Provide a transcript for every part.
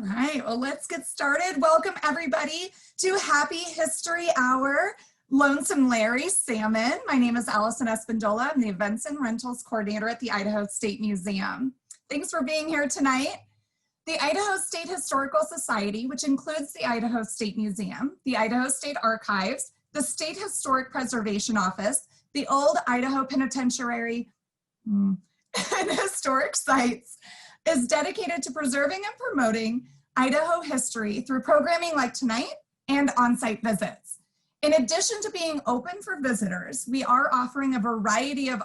right, well, let's get started. Welcome everybody to Happy History Hour, Lonesome Larry Salmon. My name is Allison Espindola. I'm the Events and Rentals Coordinator at the Idaho State Museum. Thanks for being here tonight. The Idaho State Historical Society, which includes the Idaho State Museum, the Idaho State Archives, the State Historic Preservation Office, the Old Idaho Penitentiary, and historic sites, is dedicated to preserving and promoting Idaho history through programming like tonight and on-site visits. In addition to being open for visitors, we are offering a variety of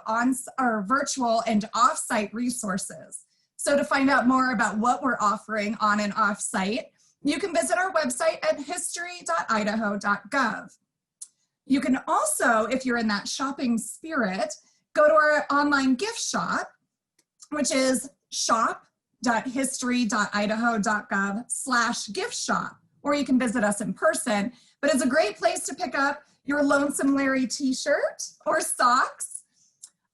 virtual and off-site resources. So to find out more about what we're offering on and off-site, you can visit our website at history.idaho.gov. You can also, if you're in that shopping spirit, go to our online gift shop, which is shop.history.idaho.gov/gift shop, or you can visit us in person. But it's a great place to pick up your Lonesome Larry t-shirt or socks,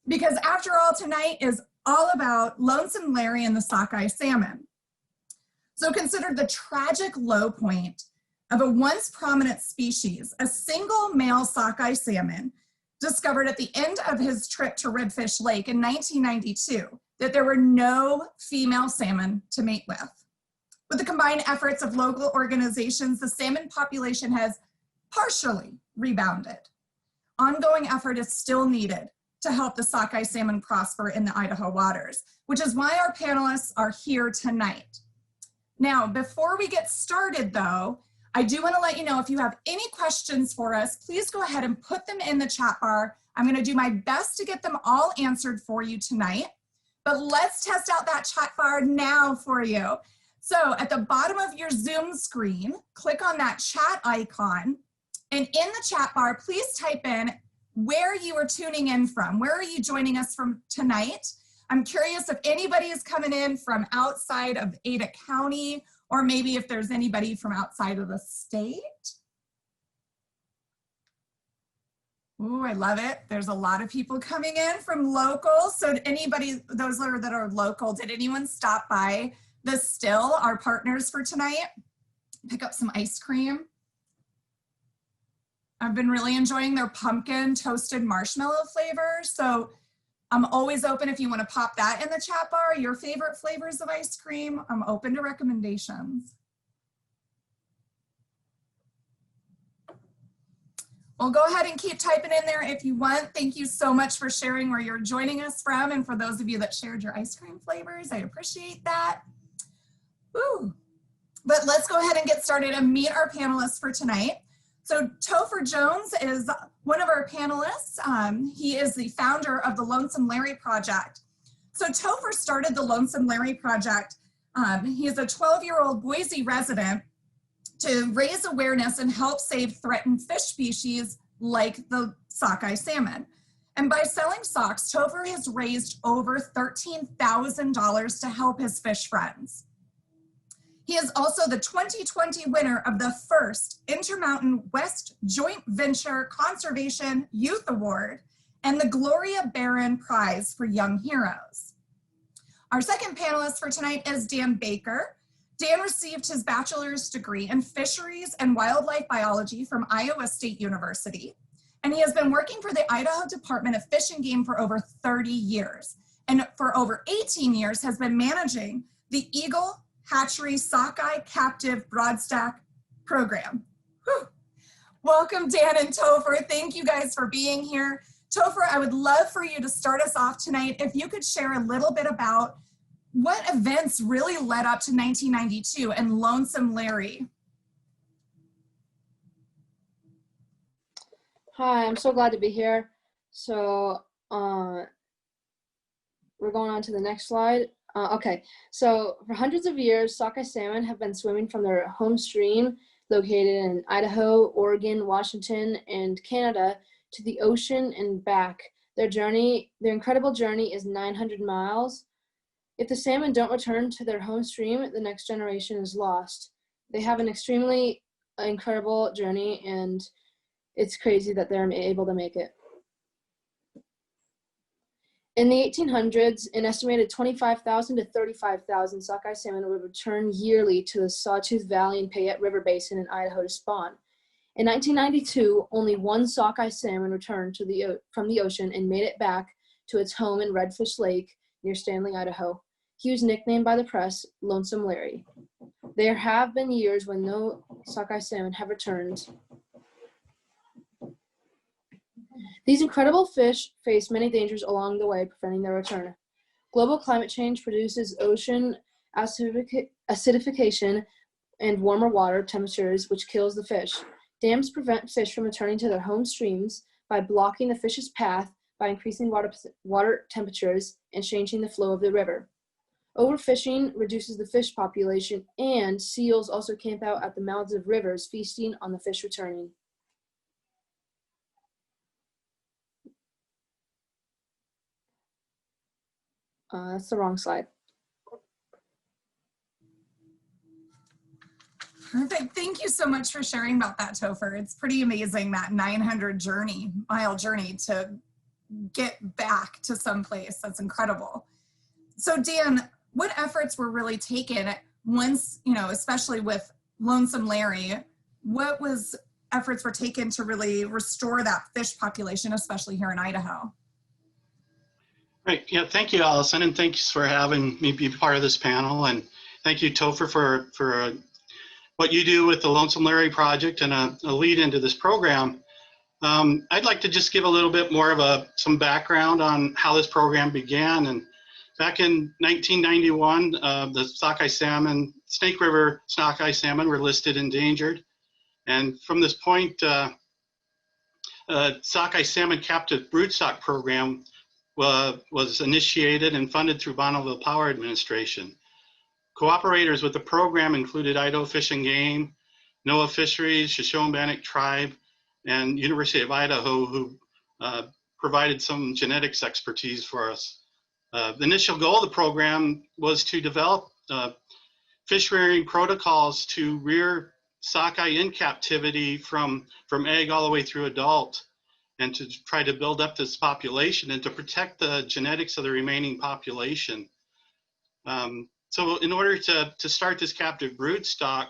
because after all, tonight is all about Lonesome Larry and the sockeye salmon. So consider the tragic low point of a once prominent species, a single male sockeye salmon discovered at the end of his trip to Redfish Lake in 1992, that there were no female salmon to mate with. With the combined efforts of local organizations, the salmon population has partially rebounded. Ongoing effort is still needed to help the sockeye salmon prosper in the Idaho waters, which is why our panelists are here tonight. Now, before we get started though, I do want to let you know if you have any questions for us, please go ahead and put them in the chat bar. I'm going to do my best to get them all answered for you tonight, but let's test out that chat bar now for you. So at the bottom of your Zoom screen, click on that chat icon, and in the chat bar, please type in where you are tuning in from. Where are you joining us from tonight? I'm curious if anybody is coming in from outside of Ada County, or maybe if there's anybody from outside of the state. Ooh, I love it. There's a lot of people coming in from local. So anybody, those that are local, did anyone stop by the Still, our partners for tonight? Pick up some ice cream. I've been really enjoying their pumpkin toasted marshmallow flavor. So I'm always open if you want to pop that in the chat bar, your favorite flavors of ice cream. I'm open to recommendations. Well, go ahead and keep typing in there if you want. Thank you so much for sharing where you're joining us from. And for those of you that shared your ice cream flavors, I appreciate that. Woo. But let's go ahead and get started and meet our panelists for tonight. So Topher Jones is one of our panelists. He is the founder of the Lonesome Larry Project. So Topher started the Lonesome Larry Project. He is a 12-year-old Boise resident to raise awareness and help save threatened fish species like the sockeye salmon. And by selling socks, Topher has raised over $13,000 to help his fish friends. He is also the 2020 winner of the first Intermountain West Joint Venture Conservation Youth Award and the Gloria Barron Prize for Young Heroes. Our second panelist for tonight is Dan Baker. Dan received his bachelor's degree in fisheries and wildlife biology from Iowa State University, and he has been working for the Idaho Department of Fish and Game for over 30 years, and for over 18 years has been managing the Eagle Hatchery Sockeye Captive Broadstack Program. Whew. Welcome, Dan and Topher. Thank you guys for being here. Topher, I would love for you to start us off tonight. If you could share a little bit about what events really led up to 1992 and Lonesome Larry. Hi, I'm so glad to be here. So we're going on to the next slide. Okay, so for hundreds of years, sockeye salmon have been swimming from their home stream located in Idaho, Oregon, Washington, and Canada to the ocean and back. Their incredible journey is 900 miles. If the salmon don't return to their home stream, the next generation is lost. They have an extremely incredible journey, and it's crazy that they're able to make it. In the 1800s, an estimated 25,000 to 35,000 sockeye salmon would return yearly to the Sawtooth Valley and Payette River Basin in Idaho to spawn. In 1992, only one sockeye salmon returned from the ocean and made it back to its home in Redfish Lake near Stanley, Idaho. He was nicknamed by the press Lonesome Larry. There have been years when no sockeye salmon have returned. These incredible fish face many dangers along the way, preventing their return. Global climate change produces ocean acidification and warmer water temperatures, which kills the fish. Dams prevent fish from returning to their home streams by blocking the fish's path by increasing water temperatures and changing the flow of the river. Overfishing reduces the fish population, and seals also camp out at the mouths of rivers, feasting on the fish returning. That's the wrong slide. Perfect. Thank you so much for sharing about that, Topher. It's pretty amazing, that 900-mile journey to get back to someplace. That's incredible. So Dan, what efforts were really taken once, especially with Lonesome Larry, what efforts were taken to really restore that fish population, especially here in Idaho? Right. Yeah. Thank you, Allison, and thanks for having me be part of this panel. And thank you, Topher, for what you do with the Lonesome Larry Project and a lead into this program. I'd like to just give a little bit more of some background on how this program began. And back in 1991, the sockeye salmon, Snake River sockeye salmon, were listed endangered. And from this point, sockeye salmon captive broodstock program was initiated and funded through Bonneville Power Administration. Cooperators with the program included Idaho Fish and Game, NOAA Fisheries, Shoshone-Bannock Tribe, and University of Idaho, who provided some genetics expertise for us. The initial goal of the program was to develop fish rearing protocols to rear sockeye in captivity from egg all the way through adult, and to try to build up this population and to protect the genetics of the remaining population. So in order to start this captive broodstock,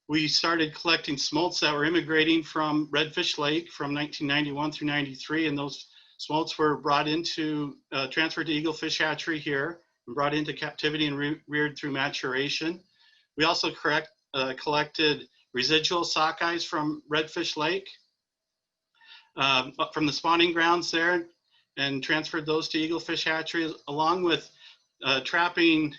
we started collecting smolts that were immigrating from Redfish Lake from 1991 through 93, and those smolts were brought into, transferred to Eagle Fish Hatchery here, and brought into captivity and reared through maturation. We also collected residual sockeyes from Redfish Lake, from the spawning grounds there, and transferred those to Eagle Fish Hatchery, along with trapping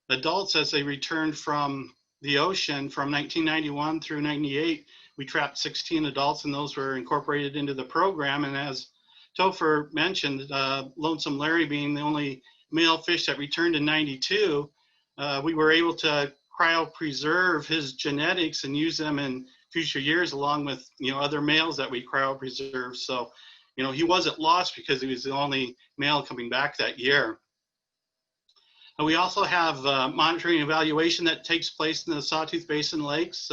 adults as they returned from the ocean from 1991 through 98. We trapped 16 adults, and those were incorporated into the program. And as Topher mentioned, Lonesome Larry being the only male fish that returned in 92, we were able to cryopreserve his genetics and use them in future years, along with other males that we cryopreserved. So he wasn't lost because he was the only male coming back that year. And we also have monitoring and evaluation that takes place in the Sawtooth Basin lakes.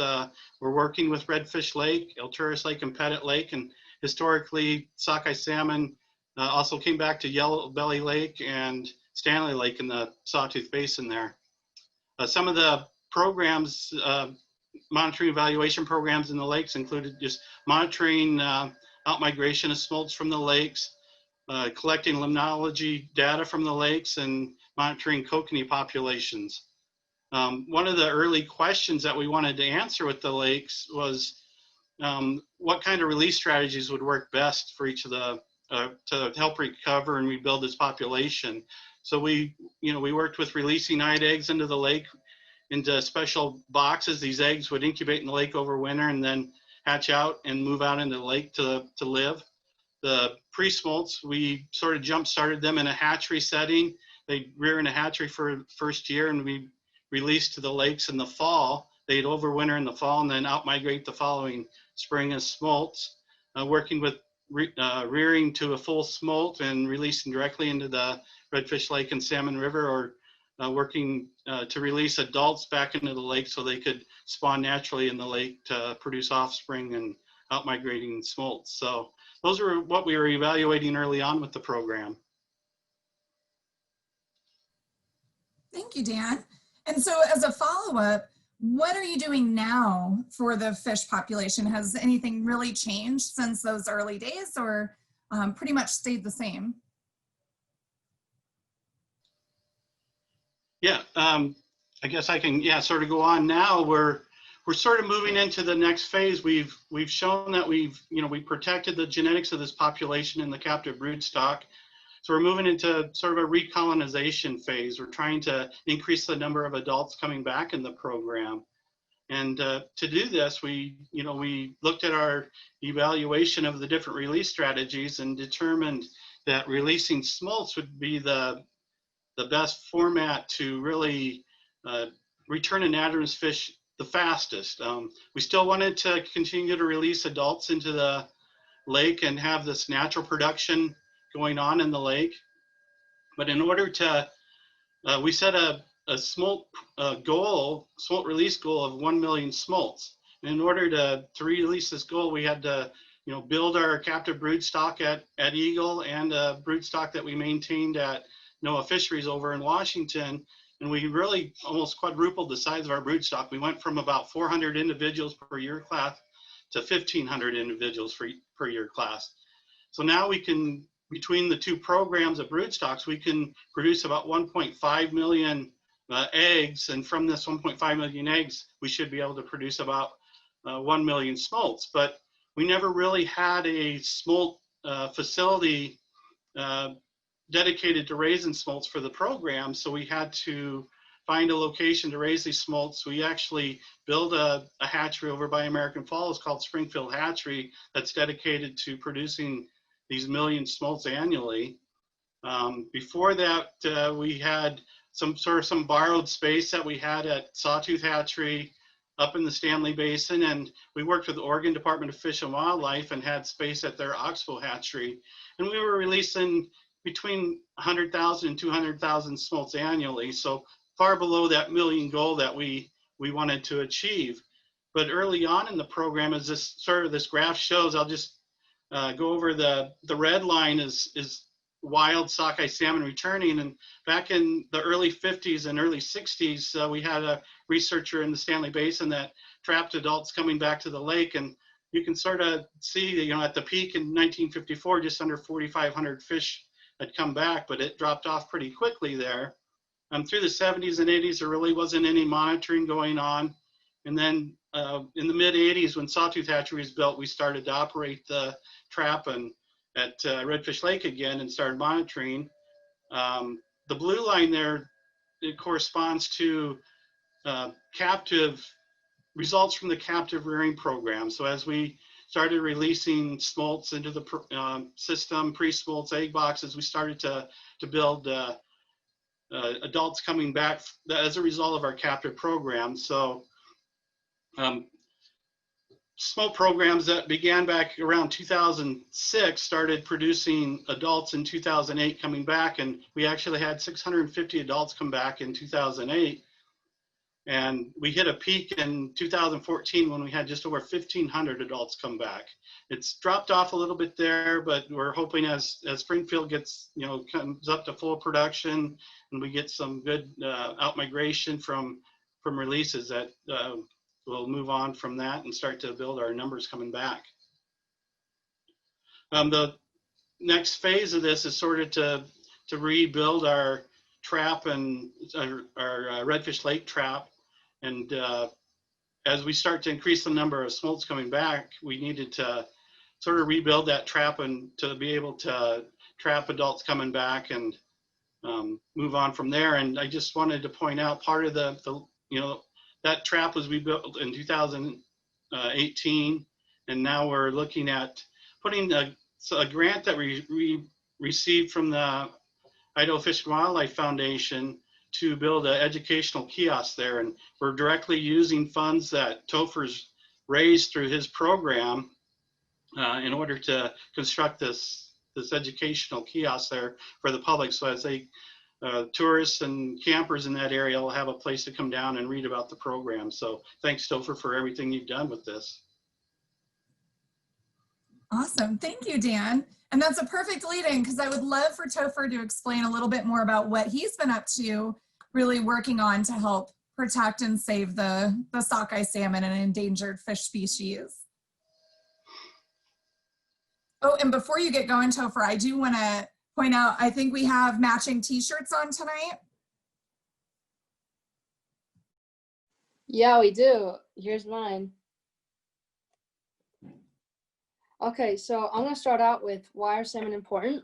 We're working with Redfish Lake, Alturas Lake, and Pettit Lake, and historically sockeye salmon also came back to Yellow Belly Lake and Stanley Lake in the Sawtooth Basin there. Some of the programs, monitoring evaluation programs in the lakes included just monitoring outmigration of smolts from the lakes, collecting limnology data from the lakes, and monitoring kokanee populations. One of the early questions that we wanted to answer with the lakes was what kind of release strategies would work best for each of the, to help recover and rebuild this population. So we worked with releasing night eggs into the lake into special boxes. These eggs would incubate in the lake over winter and then hatch out and move out into the lake to live. The pre-smolts, we sort of jump-started them in a hatchery setting. They'd rear in a hatchery for the first year, and we released to the lakes in the fall. They'd overwinter in the fall and then out-migrate the following spring as smolts, working with rearing to a full smolt and releasing directly into the Redfish Lake and Salmon River, or working to release adults back into the lake so they could spawn naturally in the lake to produce offspring and out-migrating smolts. So those were what we were evaluating early on with the program. Thank you, Dan. And so as a follow-up, what are you doing now for the fish population? Has anything really changed since those early days, or pretty much stayed the same? Yeah, I guess I can, sort of go on now. We're sort of moving into the next phase. We've shown that we protected the genetics of this population in the captive broodstock. So we're moving into sort of a recolonization phase. We're trying to increase the number of adults coming back in the program. And to do this, we looked at our evaluation of the different release strategies and determined that releasing smolts would be the best format to really return anadromous fish the fastest. We still wanted to continue to release adults into the lake and have this natural production going on in the lake. But in order to, we set a smolt smolt release goal of 1 million smolts. And in order to release this goal, we had to build our captive broodstock at Eagle and a broodstock that we maintained at NOAA Fisheries over in Washington. And we really almost quadrupled the size of our broodstock. We went from about 400 individuals per year class to 1,500 individuals per year class. So now we can, between the two programs of broodstocks, we can produce about 1.5 million eggs. And from this 1.5 million eggs, we should be able to produce about 1 million smolts. But we never really had a smolt facility dedicated to raising smolts for the program. So we had to find a location to raise these smolts. We actually built a hatchery over by American Falls called Springfield Hatchery that's dedicated to producing these million smolts annually. Before that, we had some borrowed space that we had at Sawtooth Hatchery up in the Stanley Basin, and we worked with the Oregon Department of Fish and Wildlife and had space at their Oxbow Hatchery. And we were releasing between 100,000 and 200,000 smolts annually, so far below that million goal that we wanted to achieve. But early on in the program, as this graph shows, I'll just go over the red line is wild sockeye salmon returning. And back in the early 50s and early 60s, we had a researcher in the Stanley Basin that trapped adults coming back to the lake. And you can sort of see, at the peak in 1954, just under 4,500 fish had come back, but it dropped off pretty quickly there. Through the 70s and 80s, there really wasn't any monitoring going on. And then in the mid 80s, when Sawtooth Hatchery was built, we started to operate the trap at Redfish Lake again and started monitoring. The blue line there, it corresponds to captive results from the captive rearing program. So as we started releasing smolts into the system, pre-smolts, egg boxes, we started to build adults coming back as a result of our captive program. So smolt programs that began back around 2006 started producing adults in 2008 coming back, and we actually had 650 adults come back in 2008. And we hit a peak in 2014 when we had just over 1,500 adults come back. It's dropped off a little bit there, but we're hoping as Springfield gets, comes up to full production and we get some good out-migration from releases, that we'll move on from that and start to build our numbers coming back. The next phase of this is sort of to rebuild our trap and our Redfish Lake trap. And as we start to increase the number of smolts coming back, we needed to sort of rebuild that trap and to be able to trap adults coming back and move on from there. And I just wanted to point out part of that trap was rebuilt in 2018. And now we're looking at putting a grant that we received from the Idaho Fish and Wildlife Foundation to build an educational kiosk there. And we're directly using funds that Topher's raised through his program in order to construct this educational kiosk there for the public. So as tourists and campers in that area will have a place to come down and read about the program. So thanks, Topher, for everything you've done with this. Awesome, thank you, Dan. And that's a perfect lead-in because I would love for Topher to explain a little bit more about what he's been up to really working on to help protect and save the sockeye salmon, an endangered fish species. Oh, and before you get going, Topher, I do want to point out, I think we have matching t-shirts on tonight. Yeah, we do. Here's mine. Okay, so I'm going to start out with why are salmon important?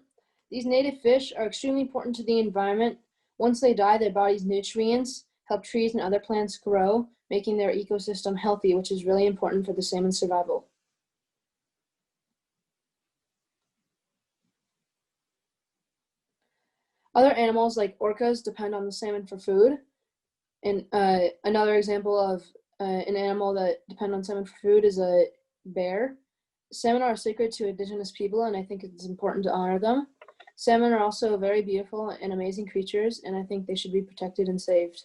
These native fish are extremely important to the environment. Once they die, their body's nutrients help trees and other plants grow, making their ecosystem healthy, which is really important for the salmon's survival. Other animals like orcas depend on the salmon for food. And another example of an animal that depends on salmon for food is a bear. Salmon are sacred to indigenous people, and I think it's important to honor them. Salmon are also very beautiful and amazing creatures, and I think they should be protected and saved.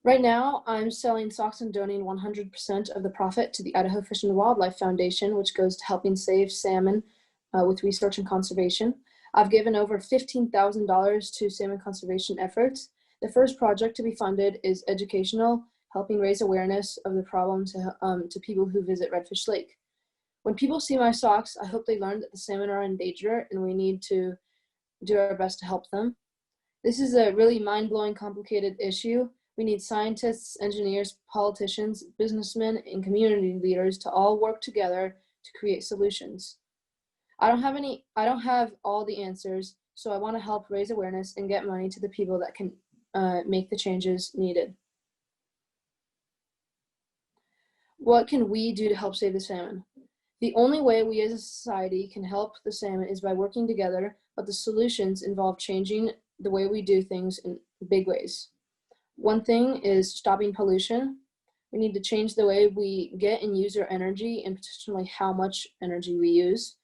Right now, I'm selling socks and donating 100% of the profit to the Idaho Fish and Wildlife Foundation, which goes to helping save salmon with research and conservation. I've given over $15,000 to salmon conservation efforts. The first project to be funded is educational, helping raise awareness of the problem to people who visit Redfish Lake. When people see my socks, I hope they learn that the salmon are in danger and we need to do our best to help them. This is a really mind-blowing, complicated issue. We need scientists, engineers, politicians, businessmen, and community leaders to all work together to create solutions. I don't have all the answers, so I want to help raise awareness and get money to the people that can make the changes needed. What can we do to help save the salmon? The only way we as a society can help the salmon is by working together, but the solutions involve changing the way we do things in big ways. One thing is stopping pollution. We need to change the way we get and use our energy, and particularly how much energy we use.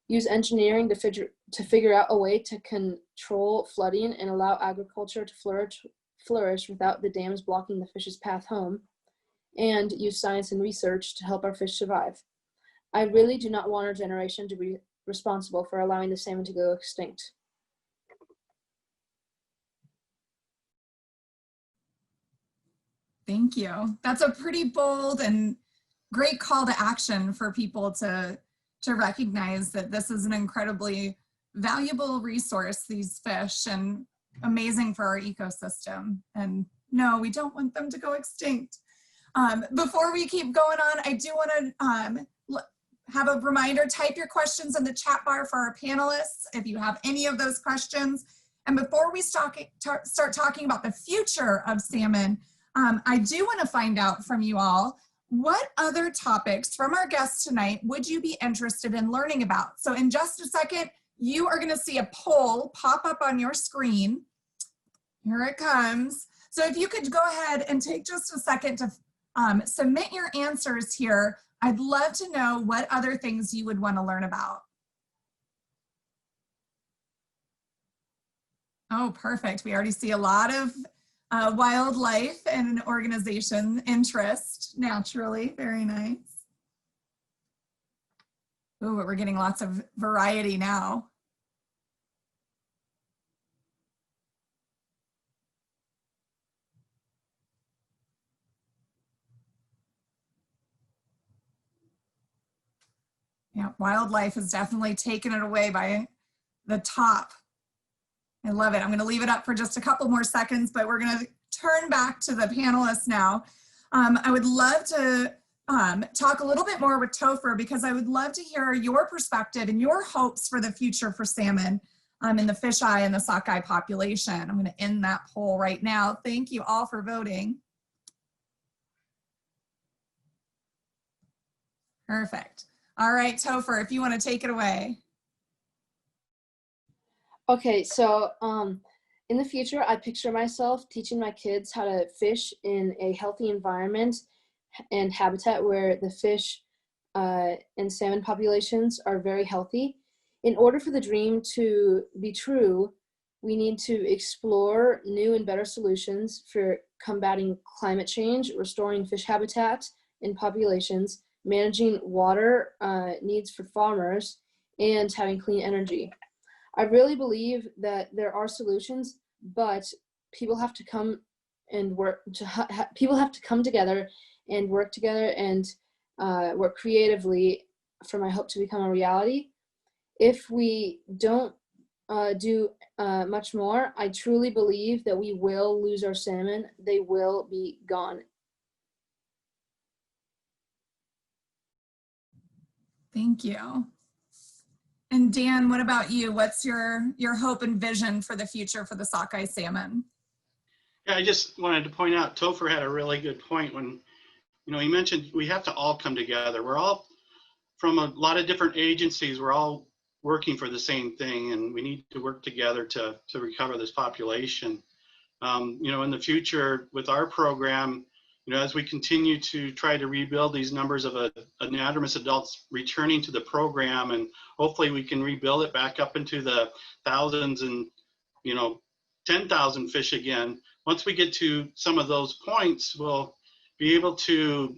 Use engineering to figure out a way to control flooding and allow agriculture to flourish without the dams blocking the fish's path home. And use science and research to help our fish survive. I really do not want our generation to be responsible for allowing the salmon to go extinct. Thank you. That's a pretty bold and great call to action for people to recognize that this is an incredibly valuable resource, these fish, and amazing for our ecosystem. And no, we don't want them to go extinct. Before we keep going on, I do want to have a reminder, type your questions in the chat bar for our panelists if you have any of those questions. And before we start talking about the future of salmon, I do want to find out from you all, what other topics from our guests tonight would you be interested in learning about? So in just a second, you are going to see a poll pop up on your screen. Here it comes. So if you could go ahead and take just a second to submit your answers here. I'd love to know what other things you would want to learn about. Oh, perfect. We already see a lot of wildlife and organization interest, naturally. Very nice. Ooh, we're getting lots of variety now. Yeah, wildlife has definitely taken it away by the top. I love it. I'm going to leave it up for just a couple more seconds, but we're going to turn back to the panelists now. I would love to talk a little bit more with Topher, because I would love to hear your perspective and your hopes for the future for salmon in the fisheye and the sockeye population. I'm going to end that poll right now. Thank you all for voting. Perfect. All right, Topher, if you want to take it away. Okay, so in the future, I picture myself teaching my kids how to fish in a healthy environment and habitat where the fish and salmon populations are very healthy. In order for the dream to be true, we need to explore new and better solutions for combating climate change, restoring fish habitats and populations, managing water needs for farmers, and having clean energy. I really believe that there are solutions, but people have to come and work. People have to come together and work together and work creatively for my hope to become a reality. If we don't do much more, I truly believe that we will lose our salmon. They will be gone. Thank you. And Dan, what about you? What's your hope and vision for the future for the sockeye salmon? Yeah, I just wanted to point out, Topher had a really good point when, he mentioned we have to all come together. We're all from a lot of different agencies. We're all working for the same thing, and we need to work together to recover this population. In the future with our program, as we continue to try to rebuild these numbers of anadromous adults returning to the program, and hopefully we can rebuild it back up into the thousands and, 10,000 fish again. Once we get to some of those points, we'll be able to,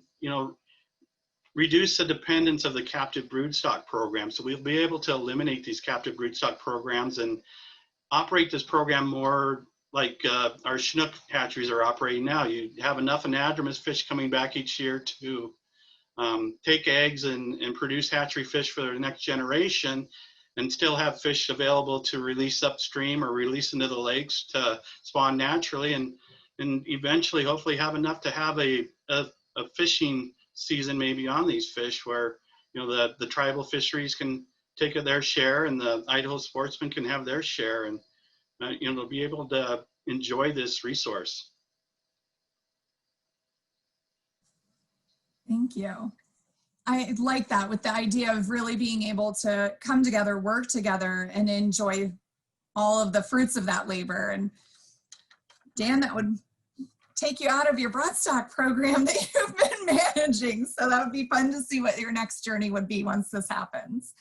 reduce the dependence of the captive broodstock program. So we'll be able to eliminate these captive broodstock programs and operate this program more like our Chinook hatcheries are operating now. You have enough anadromous fish coming back each year to take eggs and produce hatchery fish for the next generation, and still have fish available to release upstream or release into the lakes to spawn naturally, and eventually hopefully have enough to have a fishing season maybe on these fish where the tribal fisheries can take their share and the Idaho sportsmen can have their share, and they'll be able to enjoy this resource. Thank you. I like that, with the idea of really being able to come together, work together, and enjoy all of the fruits of that labor. And Dan, that would take you out of your broodstock program that you've been managing. So that would be fun to see what your next journey would be once this happens.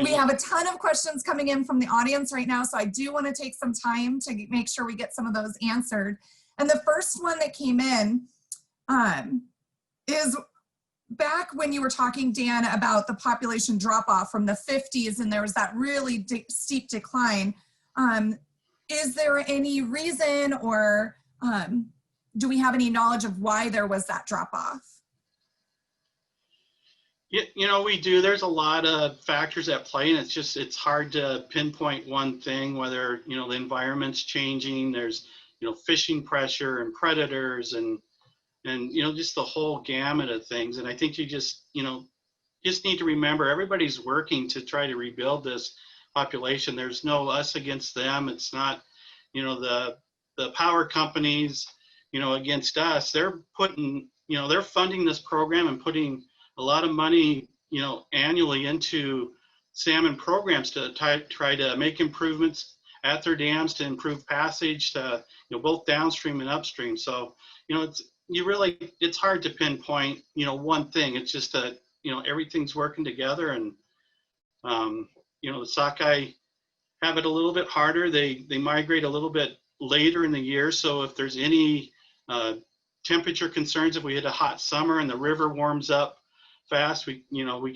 We have a ton of questions coming in from the audience right now, so I do want to take some time to make sure we get some of those answered. And the first one that came in is back when you were talking, Dan, about the population drop-off from the 50s, and there was that really steep decline. Is there any reason, or do we have any knowledge of why there was that drop-off? Yeah, we do. There's a lot of factors at play, and it's hard to pinpoint one thing, whether, the environment's changing, there's, fishing pressure and predators and just the whole gamut of things. And I think you just need to remember everybody's working to try to rebuild this population. There's no us against them. It's not, the power companies, against us. They're putting, they're funding this program and putting a lot of money, annually into salmon programs to try to make improvements at their dams to improve passage to, both downstream and upstream. So, it's hard to pinpoint, one thing. It's just that, everything's working together, and, the sockeye have it a little bit harder. They migrate a little bit later in the year. So if there's any temperature concerns, if we had a hot summer and the river warms up fast, we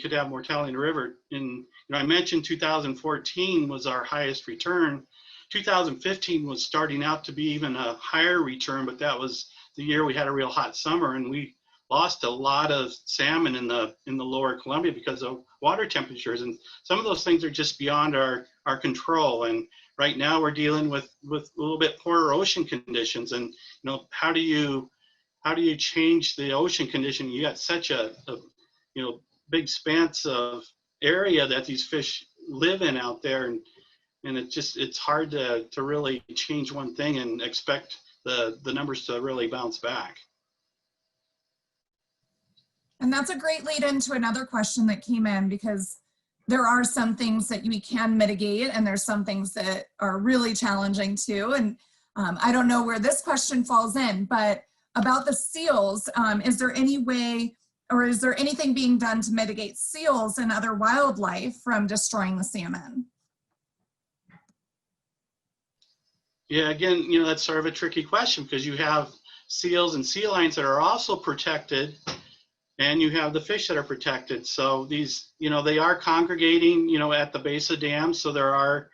could have mortality in the river. And I mentioned 2014 was our highest return. 2015 was starting out to be even a higher return, but that was the year we had a real hot summer, and we lost a lot of salmon in the lower Columbia because of water temperatures. And some of those things are just beyond our control. And right now we're dealing with a little bit poorer ocean conditions. And how do you change the ocean condition? You got such a big expanse of area that these fish live in out there, and it's hard to really change one thing and expect the numbers to really bounce back. And that's a great lead into another question that came in, because there are some things that we can mitigate, and there's some things that are really challenging too. And I don't know where this question falls in, but about the seals, is there any way, or is there anything being done to mitigate seals and other wildlife from destroying the salmon? Yeah, again, that's sort of a tricky question, because you have seals and sea lions that are also protected, and you have the fish that are protected. So these, they are congregating, at the base of dams. So there are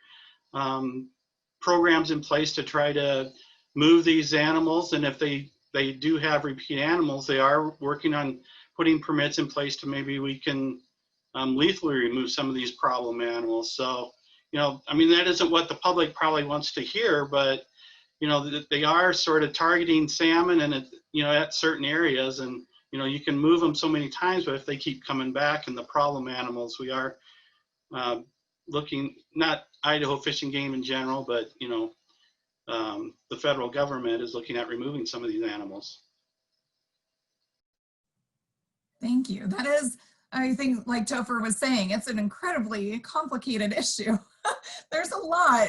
programs in place to try to move these animals. And if they do have repeat animals, they are working on putting permits in place to maybe we can lethally remove some of these problem animals. So, you know, I mean, that isn't what the public probably wants to hear, but, you know, they are sort of targeting salmon and, you know, at certain areas. And, you know, you can move them so many times, but if they keep coming back and the problem animals, we are looking, not Idaho Fish and Game in general, but, you know, the federal government is looking at removing some of these animals. Thank you. That is, I think, like Topher was saying, it's an incredibly complicated issue. There's a lot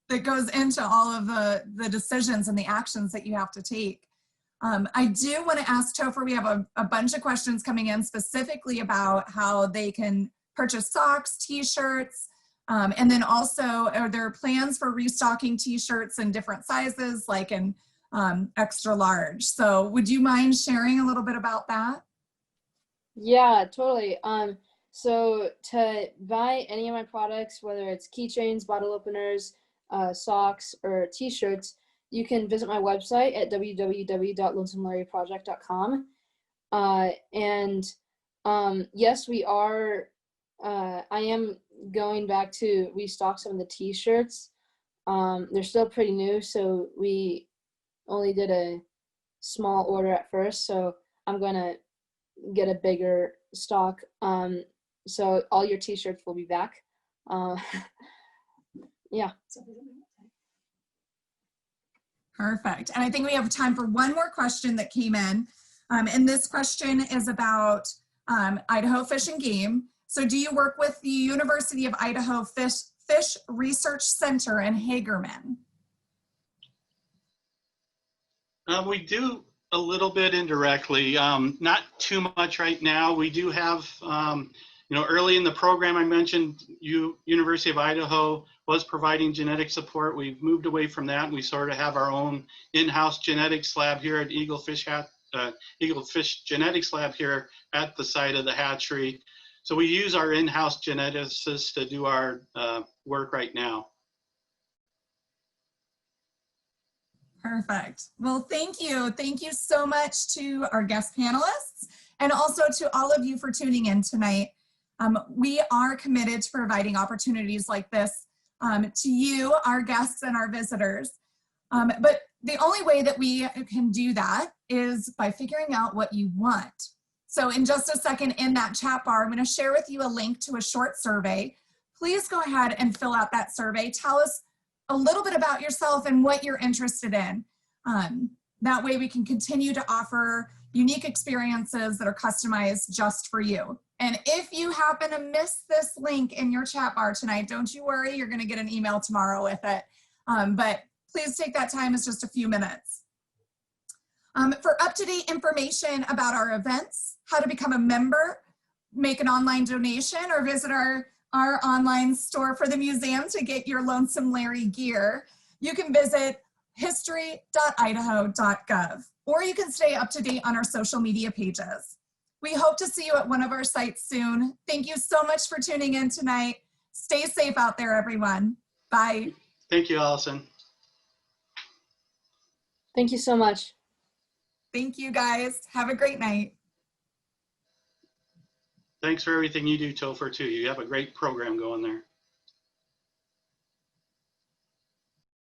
that goes into all of the decisions and the actions that you have to take. I do want to ask Topher, we have a bunch of questions coming in specifically about how they can purchase socks, t-shirts, and then also, are there plans for restocking t-shirts in different sizes, like in extra large? So would you mind sharing a little bit about that? Yeah, totally. So to buy any of my products, whether it's keychains, bottle openers, socks, or t-shirts, you can visit my website at www.lonesomelaryproject.com. Yes, we are, I am going back to restock some of the t-shirts. They're still pretty new, so we only did a small order at first, so I'm going to get a bigger stock. So all your t-shirts will be back. Yeah. Perfect. And I think we have time for one more question that came in. And this question is about Idaho Fish and Game. So do you work with the University of Idaho Fish Research Center in Hagerman? We do a little bit indirectly, not too much right now. We do have, you know, early in the program I mentioned, University of Idaho was providing genetic support. We've moved away from that, and we sort of have our own in-house genetics lab here at Eagle Fish Genetics Lab here at the site of the hatchery. So we use our in-house geneticists to do our work right now. Perfect. Well, thank you. Thank you so much to our guest panelists and also to all of you for tuning in tonight. We are committed to providing opportunities like this to you, our guests and our visitors. But the only way that we can do that is by figuring out what you want. So in just a second in that chat bar, I'm going to share with you a link to a short survey. Please go ahead and fill out that survey. Tell us a little bit about yourself and what you're interested in. That way we can continue to offer unique experiences that are customized just for you. And if you happen to miss this link in your chat bar tonight, don't you worry, you're gonna get an email tomorrow with it. But please take that time, it's just a few minutes. For up-to-date information about our events, how to become a member, make an online donation, or visit our online store for the museum to get your Lonesome Larry gear, you can visit history.idaho.gov, or you can stay up to date on our social media pages. We hope to see you at one of our sites soon. Thank you so much for tuning in tonight. Stay safe out there, everyone. Bye. Thank you, Allison. Thank you so much. Thank you, guys. Have a great night. Thanks for everything you do, Topher, too. You have a great program going there.